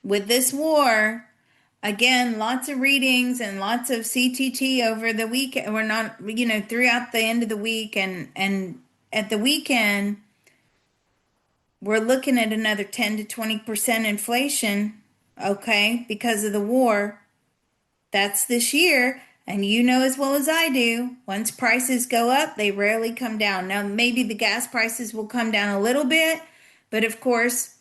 with this war, again, lots of readings and lots of CTT over the weekend. We're not, throughout the end of the week and at the weekend, we're looking at another 10 to 20% inflation, okay, because of the war. That's this year. And you know as well as I do, once prices go up, they rarely come down. Now, maybe the gas prices will come down a little bit, but of course,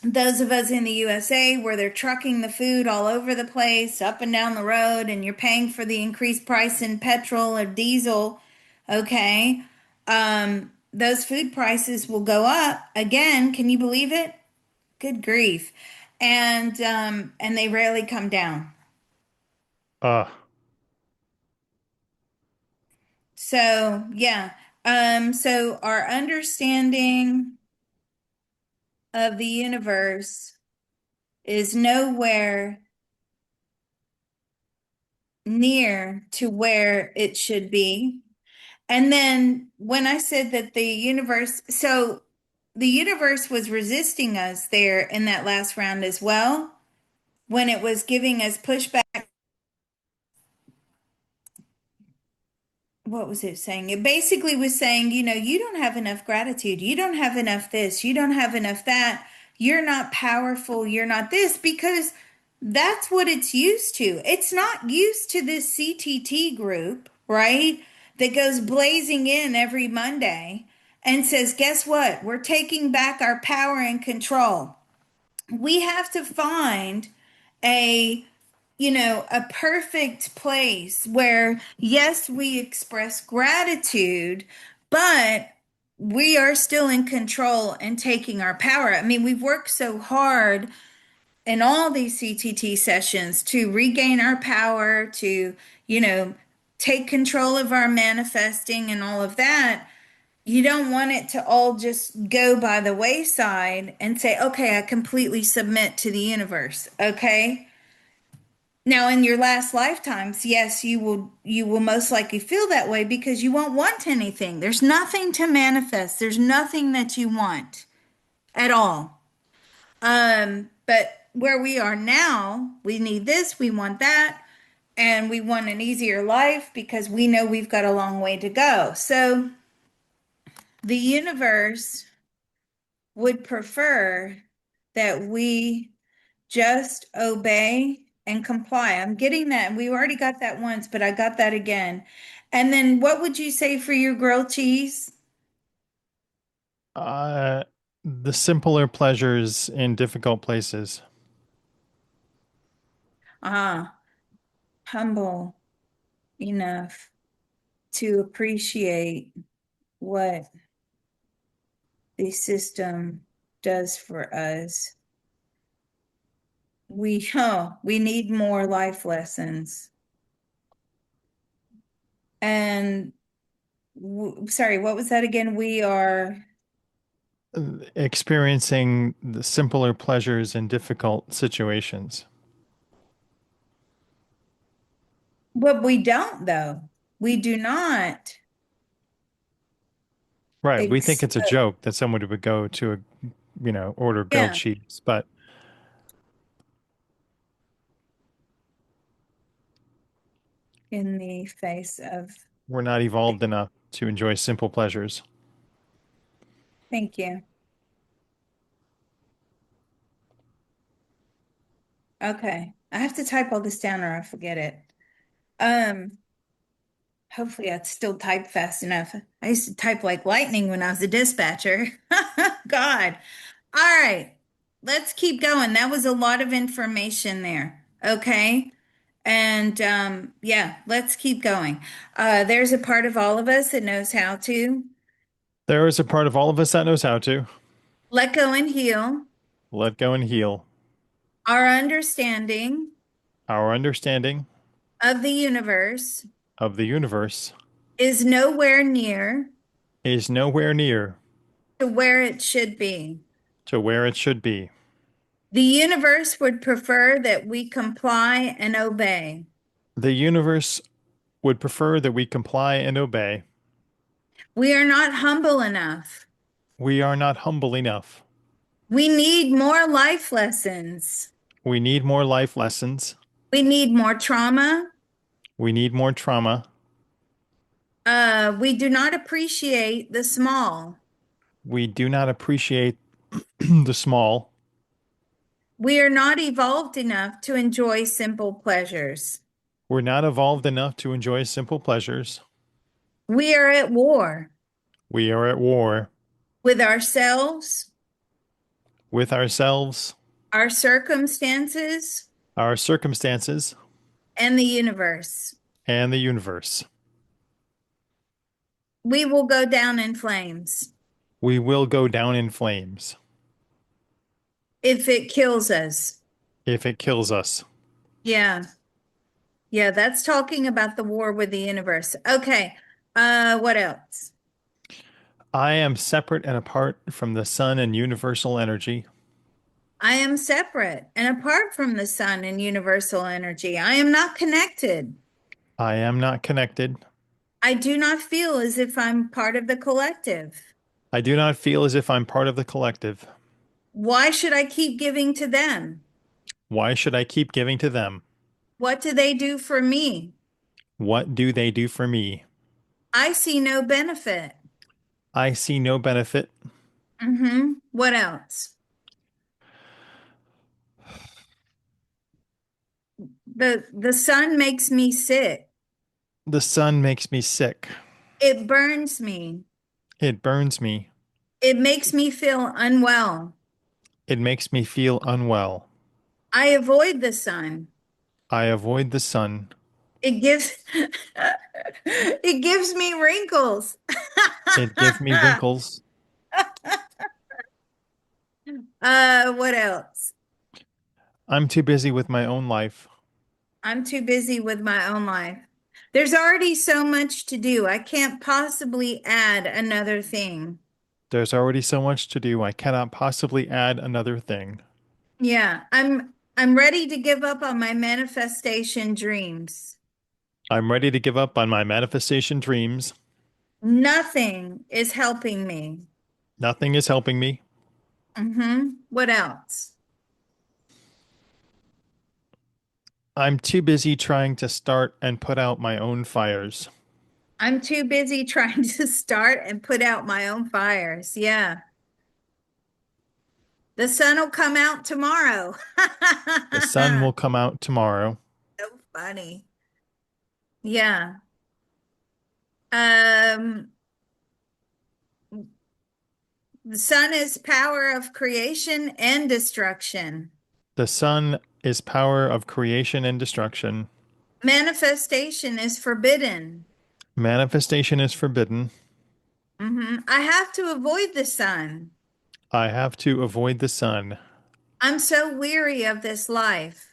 those of us in the USA where they're trucking the food all over the place, up and down the road, and you're paying for the increased price in petrol or diesel, okay, those food prices will go up again. Can you believe it? Good grief. And they rarely come down. Uh, So, yeah. So our understanding of the universe is nowhere near to where it should be. And then when I said that the universe was resisting us there in that last round as well, when it was giving us pushback. What was it saying? It basically was saying, you don't have enough gratitude. You don't have enough this. You don't have enough that. You're not powerful. You're not this because that's what it's used to. It's not used to this CTT group, right? That goes blazing in every Monday and says, guess what? We're taking back our power and control. We have to find a a perfect place where, yes, we express gratitude, but we are still in control and taking our power. I mean, we've worked so hard in all these CTT sessions to regain our power, to, you know, take control of our manifesting and all of that. You don't want it to all just go by the wayside and say, okay, I completely submit to the universe. Okay. Now, in your last lifetimes, yes, you will most likely feel that way because you won't want anything. There's nothing to manifest. There's nothing that you want at all. But where we are now, we need this, we want that, and we want an easier life because we know we've got a long way to go. So the universe would prefer that we just obey and comply. I'm getting that. And we already got that once, but I got that again. And then what would you say for your grilled cheese? uh, the simpler pleasures in difficult places. Ah, humble enough to appreciate what the system does for us. We need more life lessons. And sorry, what was that again? We are, Experiencing the simpler pleasures in difficult situations. but we don't though. We do not. Right. We think Ex it's a joke that somebody would go to order grilled yeah, cheese, but in the face of, we're not evolved enough to enjoy simple pleasures. thank you. Okay. I have to type all this down or I forget it. Um, Hopefully I still type fast enough. I used to type like lightning when I was a dispatcher. God. All right. Let's keep going. That was a lot of information there. Okay. And yeah, let's keep going. There's a part of all of us that knows how to There is a part of all of us that knows how to let go and heal. let go and heal. Our understanding Our understanding of the universe of the universe is nowhere near is nowhere near to where it should be. to where it should be. The universe would prefer that we comply and obey. The universe would prefer that we comply and obey. We are not humble enough. We are not humble enough. We need more life lessons. We need more life lessons. We need more trauma. We need more trauma. We do not appreciate the small. We do not appreciate the small. We are not evolved enough to enjoy simple pleasures. We're not evolved enough to enjoy simple pleasures. We are at war We are at war with ourselves, with ourselves, our circumstances, our circumstances, and the universe. and the universe. We will go down in flames We will go down in flames if it kills us. if it kills us. Yeah. Yeah, that's talking about the war with the universe. Okay. What else? I am separate and apart from the sun and universal energy. I am separate and apart from the sun and universal energy. I am not connected. I am not connected. I do not feel as if I'm part of the collective. I do not feel as if I'm part of the collective. Why should I keep giving to them? Why should I keep giving to them? What do they do for me? What do they do for me? I see no benefit. I see no benefit. What else? The sun makes me sick. The sun makes me sick. It burns me. It burns me. It makes me feel unwell. It makes me feel unwell. I avoid the sun. I avoid the sun. It gives it gives me wrinkles. It gives me wrinkles. What else? I'm too busy with my own life. I'm too busy with my own life. There's already so much to do. I can't possibly add another thing. There's already so much to do. I cannot possibly add another thing. Yeah, I'm ready to give up on my manifestation dreams. I'm ready to give up on my manifestation dreams. Nothing is helping me. Nothing is helping me. What else? I'm too busy trying to start and put out my own fires. I'm too busy trying to start and put out my own fires. Yeah. The sun will come out tomorrow. The sun will come out tomorrow. So funny. Yeah. Um, the sun is power of creation and destruction. The sun is power of creation and destruction. Manifestation is forbidden. Manifestation is forbidden. I have to avoid the sun. I have to avoid the sun. I'm so weary of this life.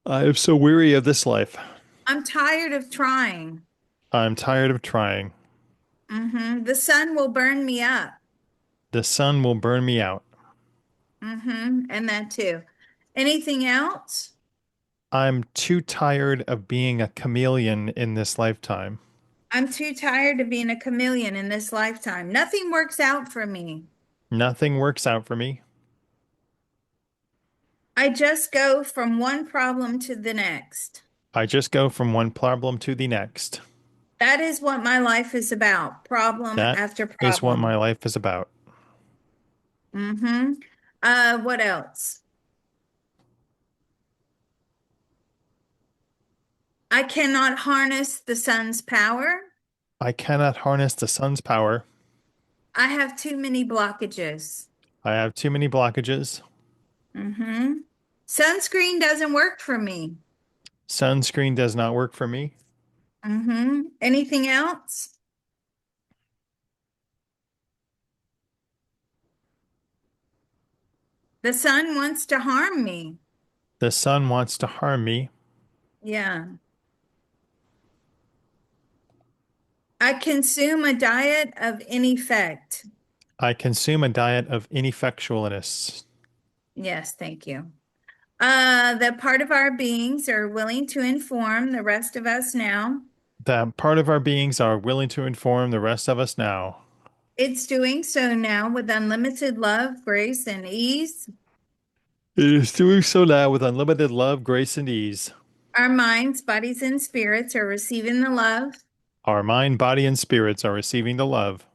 I am so weary of this life. I'm tired of trying. I'm tired of trying. The sun will burn me up. The sun will burn me out. And that too. Anything else? I'm too tired of being a chameleon in this lifetime. I'm too tired of being a chameleon in this lifetime. Nothing works out for me. Nothing works out for me. I just go from one problem to the next. I just go from one problem to the next. That is what my life is about, problem That after is what my problem. life is about. Mm-hmm. What else? I cannot harness the sun's power. I cannot harness the sun's power. I have too many blockages. I have too many blockages. Mm-hmm. Sunscreen doesn't work for me. Sunscreen does not work for me. Anything else? The sun wants to harm me. The sun wants to harm me. Yeah. I consume a diet of ineffect. I consume a diet of ineffectualness. Yes, thank you. That part of our beings are willing to inform the rest of us now. That part of our beings are willing to inform the rest of us now. It's doing so now with unlimited love, grace, and ease. It is doing so now with unlimited love, grace, and ease. Our minds, bodies, and spirits are receiving the love, Our mind, body, and spirits are receiving the love,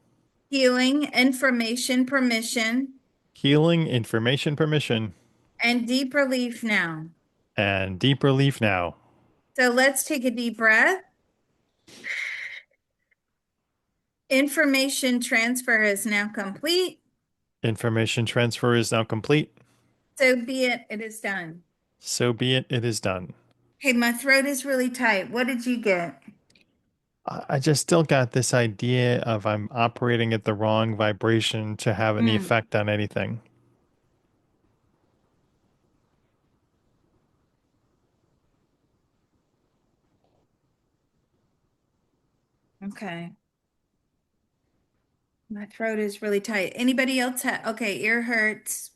healing, information, permission, healing, information, permission, and deep relief now. and deep relief now. So let's take a deep breath. Information transfer is now complete. Information transfer is now complete. So be it, it is done. So be it, it is done. Hey, my throat is really tight. What did you get? I just still got this idea of I'm operating at the wrong vibration to have any Mm, effect on anything. okay. My throat is really tight. Anybody else okay, ear hurts.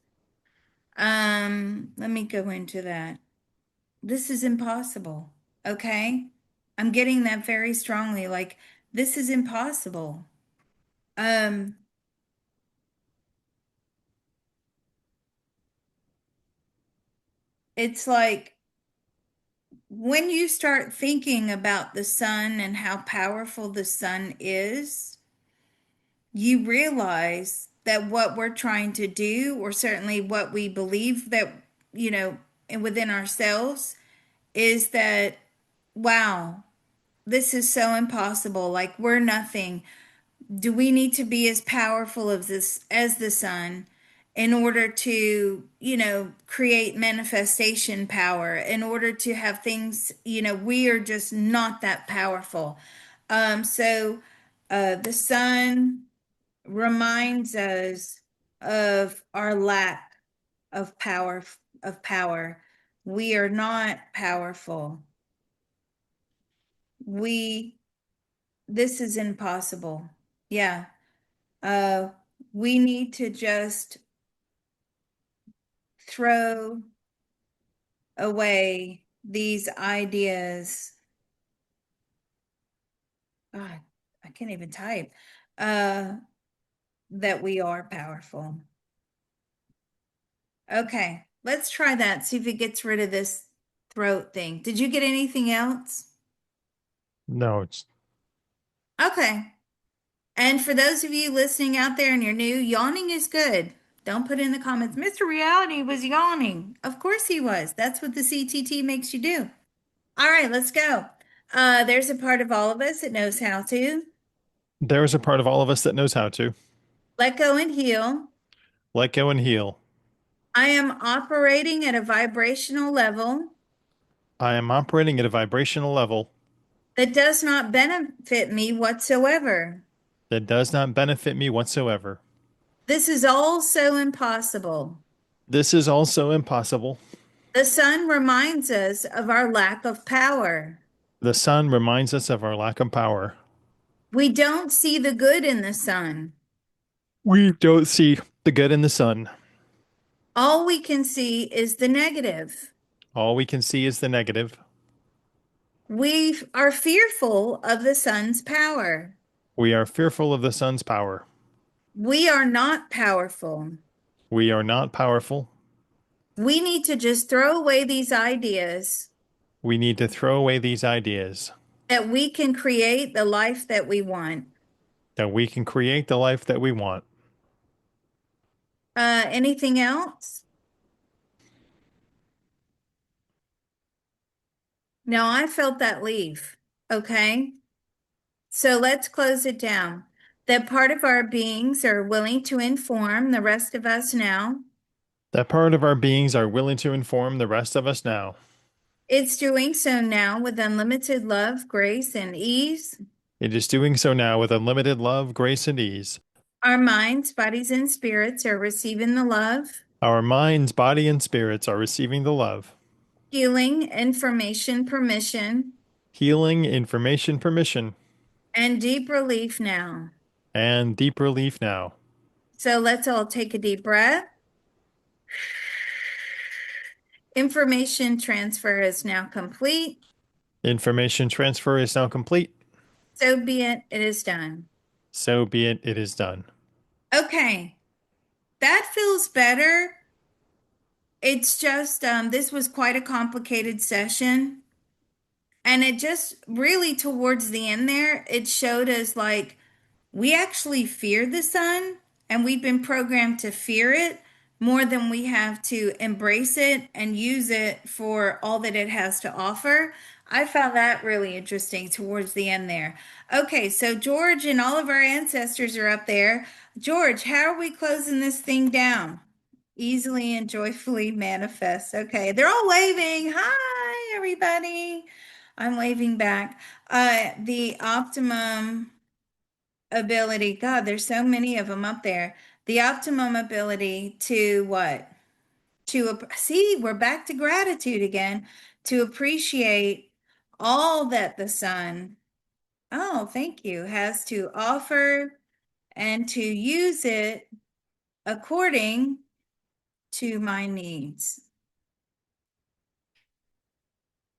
Let me go into that. This is impossible. Okay? I'm getting that very strongly. Like, this is impossible. Um, it's like when you start thinking about the sun and how powerful the sun is, you realize that what we're trying to do, or certainly what we believe that, and within ourselves, is that, wow, this is so impossible. Like, we're nothing. Do we need to be as powerful as the sun in order to, create manifestation power, in order to have things, we are just not that powerful. So the sun reminds us of our lack of power. We are not powerful. We This is impossible. Yeah. Uh we need to just throw away these ideas. God, I can't even type. Uh that we are powerful. Okay, let's try that. See if it gets rid of this throat thing. Did you get anything else? No, it's Okay. And for those of you listening out there and you're new, yawning is good. Don't put in the comments, Mr. Reality was yawning. Of course he was. That's what the CTT makes you do. All right, let's go. There's a part of all of us that knows how to there is a part of all of us that knows how to let go and heal. let go and heal. I am operating at a vibrational level I am operating at a vibrational level that does not benefit me whatsoever. that does not benefit me whatsoever. This is all so impossible. This is also impossible. The sun reminds us of our lack of power. The sun reminds us of our lack of power. We don't see the good in the sun. We don't see the good in the sun. All we can see is the negative. All we can see is the negative. We are fearful of the sun's power. We are fearful of the sun's power. We are not powerful. We are not powerful. We need to just throw away these ideas We need to throw away these ideas that we can create the life that we want. that we can create the life that we want. Anything else? Now, I felt that leave. Okay. So let's close it down. That part of our beings are willing to inform the rest of us now. That part of our beings are willing to inform the rest of us now. It's doing so now with unlimited love, grace, and ease. It is doing so now with unlimited love, grace, and ease. Our minds, bodies, and spirits are receiving the love, Our minds, body, and spirits are receiving the love, healing, information, permission, healing, information, permission, and deep relief now. and deep relief now. So let's all take a deep breath. Information transfer is now complete. Information transfer is now complete. So be it, it is done. So be it, it is done. Okay, that feels better. It's just this was quite a complicated session. And it just really towards the end there, it showed us like we actually fear the sun and we've been programmed to fear it more than we have to embrace it and use it for all that it has to offer. I found that really interesting towards the end there. Okay, so George and all of our ancestors are up there. George, how are we closing this thing down? Easily and joyfully manifest. Okay, they're all waving. Hi, everybody. I'm waving back. The optimum ability. God, there's so many of them up there. The optimum ability to what? See, we're back to gratitude again, to appreciate all that the sun, oh, thank you, has to offer and to use it according to my needs.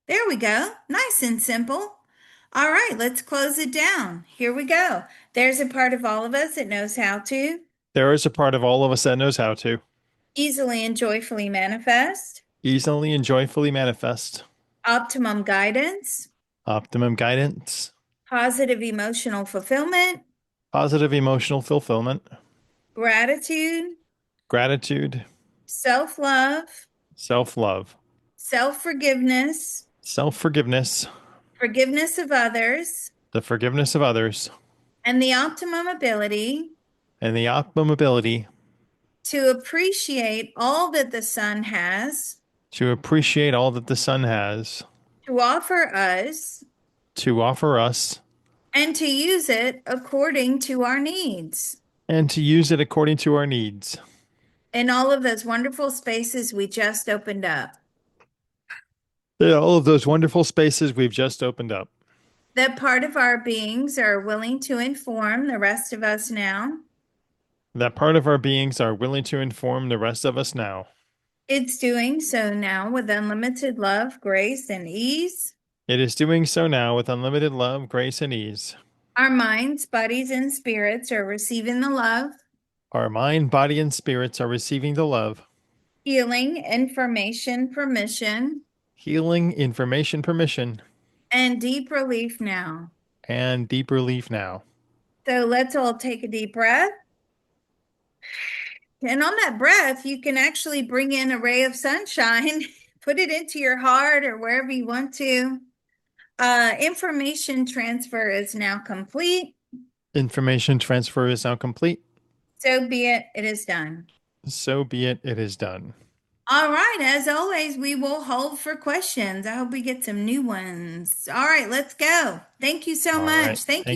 There we go. Nice and simple. All right, let's close it down. Here we go. There's a part of all of us that knows how to There is a part of all of us that knows how to easily and joyfully manifest, easily and joyfully manifest optimum guidance, optimum guidance, positive emotional fulfillment, positive emotional fulfillment, gratitude, gratitude, self love, self love, self forgiveness, self forgiveness, forgiveness of others, the forgiveness of others, and the optimum ability and the optimum ability to appreciate all that the sun has to appreciate all that the sun has to offer us to offer us and to use it according to our needs and to use it according to our needs. in all of those wonderful spaces we just opened up. Yeah, all of those wonderful spaces we've just opened up. That part of our beings are willing to inform the rest of us now. That part of our beings are willing to inform the rest of us now. It's doing so now with unlimited love, grace, and ease. It is doing so now with unlimited love, grace, and ease. Our minds, bodies, and spirits are receiving the love, Our mind, body, and spirits are receiving the love, healing, information, permission, healing, information, permission, and deep relief now. and deep relief now. So let's all take a deep breath. And on that breath, you can actually bring in a ray of sunshine, put it into your heart or wherever you want to. Information transfer is now complete. Information transfer is now complete. So be it, it is done. So be it, it is done. All right, as always, we will hold for questions. I hope we get some new ones. All right, let's go. Thank you so All much. right. Thank you. Thank